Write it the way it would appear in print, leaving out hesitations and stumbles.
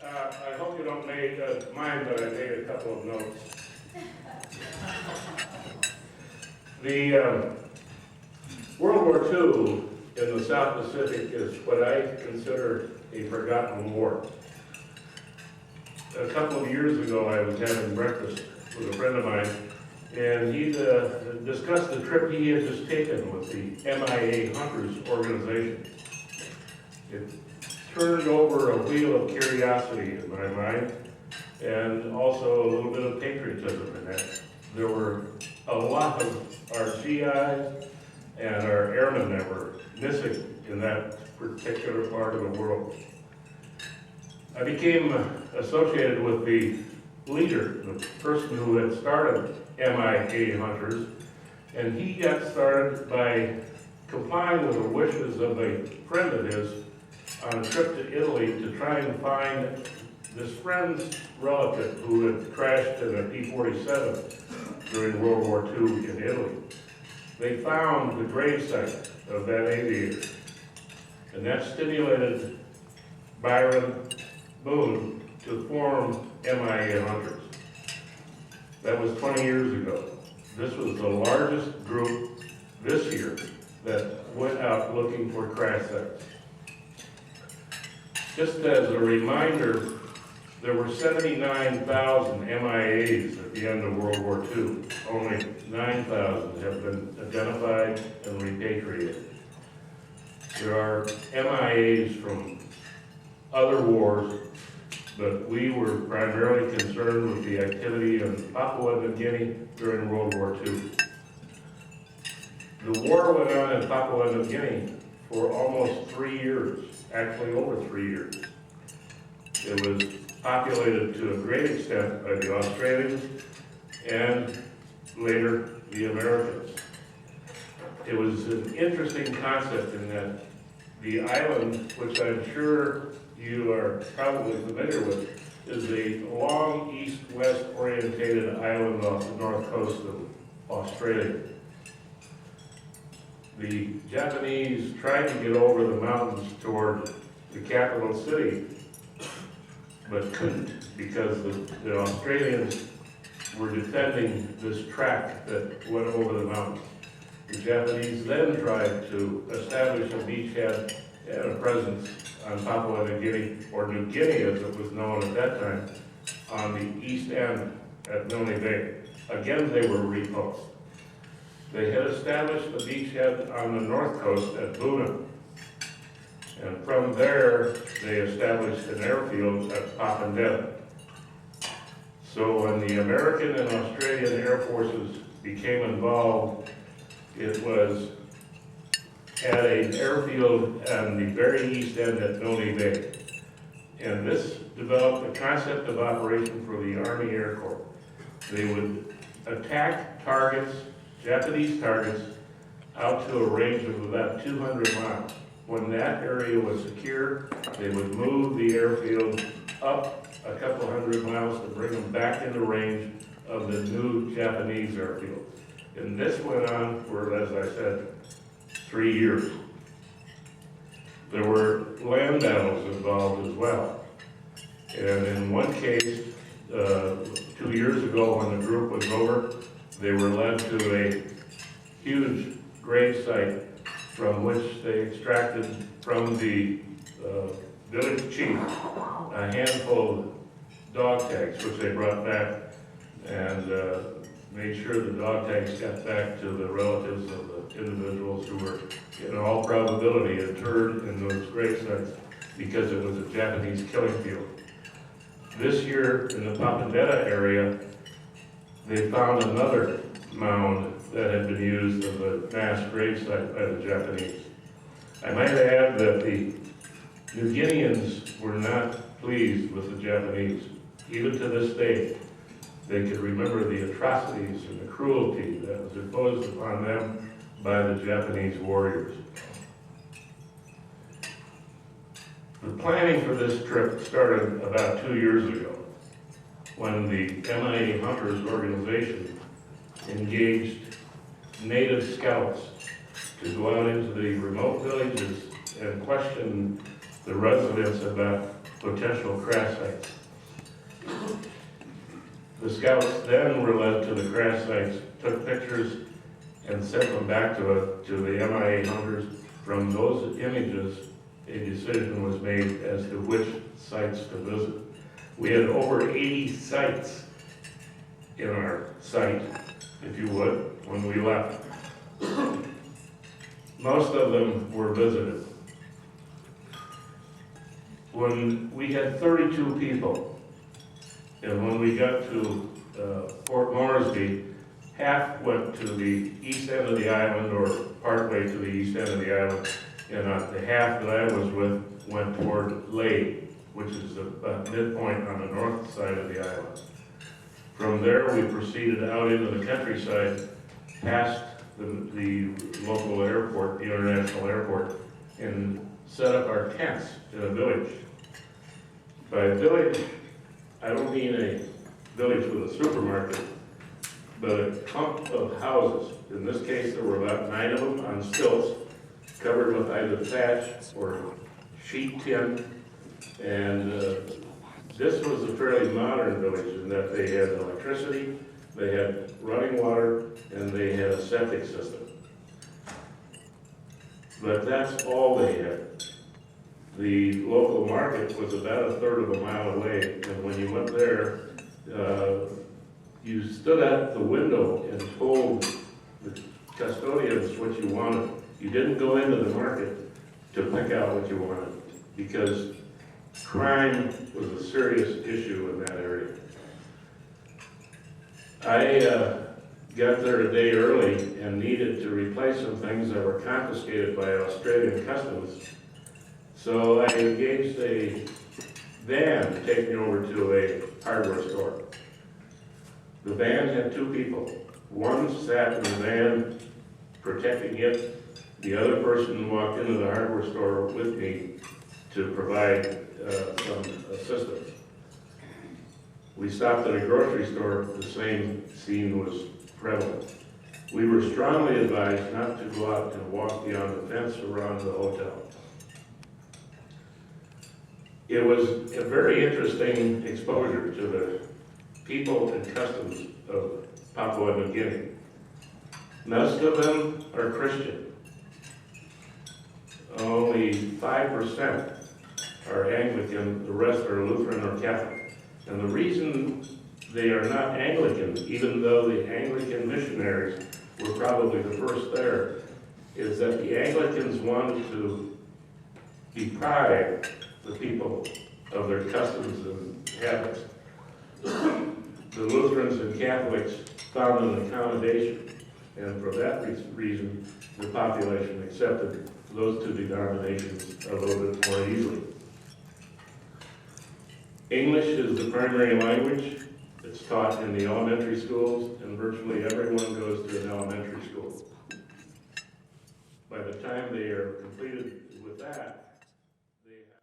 I hope you don't mind, but I made a couple of notes. The World War II in the South Pacific is what I consider a forgotten war. A couple of years ago, I was having breakfast with a friend of mine, and he discussed the trip he had just taken with the MIA Hunters organization. It turned over a wheel of curiosity in my mind, and also a little bit of patriotism in that. There were a lot of our GIs and our airmen that were missing in that particular part of the world. I became associated with the leader, the person who had started MIA Hunters, and he got started by complying with the wishes of a friend of his on a trip to Italy to try and find this friend's relative who had crashed in a P-47 during World War II in Italy. They found the gravesite of that aviator, and that stimulated Byron Boone to form MIA Hunters. That was 20 years ago. This was the largest group this year that went out looking for crash sites. Just as a reminder, there were 79,000 MIAs at the end of World War II. Only 9,000 have been identified and repatriated. There are MIAs from other wars, but we were primarily concerned with the activity in Papua New Guinea during World War II. The war went on in Papua New Guinea for almost 3 years, actually over 3 years. It was populated to a great extent by the Australians and later the Americans. It was an interesting concept in that the island, which I'm sure you are probably familiar with, is a long east-west orientated island off the north coast of Australia. The Japanese tried to get over the mountains toward the capital city, but couldn't because the Australians were defending this track that went over the mountains. The Japanese then tried to establish a beachhead and a presence on Papua New Guinea, or New Guinea as it was known at that time, on the east end at Noni Bay. Again, they were repulsed. They had established a beachhead on the north coast at Buna, and from there they established an airfield at Papandetta. So when the American and Australian Air Forces became involved, it was at an airfield on the very east end at Noni Bay. And this developed a concept of operation for the Army Air Corps. They would attack targets, Japanese targets, out to a range of about 200 miles. When that area was secure, they would move the airfield up a couple hundred miles to bring them back into range of the new Japanese airfield. And this went on for, as I said, 3 years. There were land battles involved as well. And in one case, 2 years ago when the group was over, they were led to a huge grave site from which they extracted from the village chief a handful of dog tags, which they brought back and made sure the dog tags got back to the relatives of the individuals who were, in all probability, interred in those grave sites because it was a Japanese killing field. This year, in the Papandetta area, they found another mound that had been used as a mass grave site by the Japanese. I might add that the New Guineans were not pleased with the Japanese. Even to this day, they could remember the atrocities and the cruelty that was imposed upon them by the Japanese warriors. The planning for this trip started about 2 years ago when the MIA Hunters organization engaged native scouts to go out into the remote villages and question the residents about potential crash sites. The scouts then were led to the crash sites, took pictures, and sent them back to the MIA hunters. From those images, a decision was made as to which sites to visit. We had over 80 sites in our site, if you would, when we left. Most of them were visited. When we had 32 people, and when we got to Fort Moresby, half went to the east end of the island or partway to the east end of the island, and the half that I was with went toward Lade, which is the midpoint on the north side of the island. From there, we proceeded out into the countryside, past the local airport, the international airport, and set up our tents in a village. By village, I don't mean a village with a supermarket, but a clump of houses. In this case, there were about 9 of them on stilts, covered with either thatch or sheet tin. And this was a fairly modern village in that they had electricity, they had running water, and they had a septic system. But that's all they had. The local market was about 1/3 of a mile away, and when you went there, you stood at the window and told the custodians what you wanted. You didn't go into the market to pick out what you wanted, because crime was a serious issue in that area. I got there a day early and needed to replace some things that were confiscated by Australian customs. So I engaged a van to take me over to a hardware store. The van had 2 people. One sat in the van protecting it. The other person walked into the hardware store with me to provide some assistance. We stopped at a grocery store. The same scene was prevalent. We were strongly advised not to go out and walk beyond the fence around the hotel. It was a very interesting exposure to the people and customs of Papua New Guinea. Most of them are Christian. Only 5% are Anglican, the rest are Lutheran or Catholic. And the reason they are not Anglican, even though the Anglican missionaries were probably the first there, is that the Anglicans wanted to deprive the people of their customs and habits. The Lutherans and Catholics found an accommodation, and for that reason, the population accepted those 2 denominations a little bit more easily. English is the primary language. It's taught in the elementary schools, and virtually everyone goes to an elementary school. By the time they are completed with that,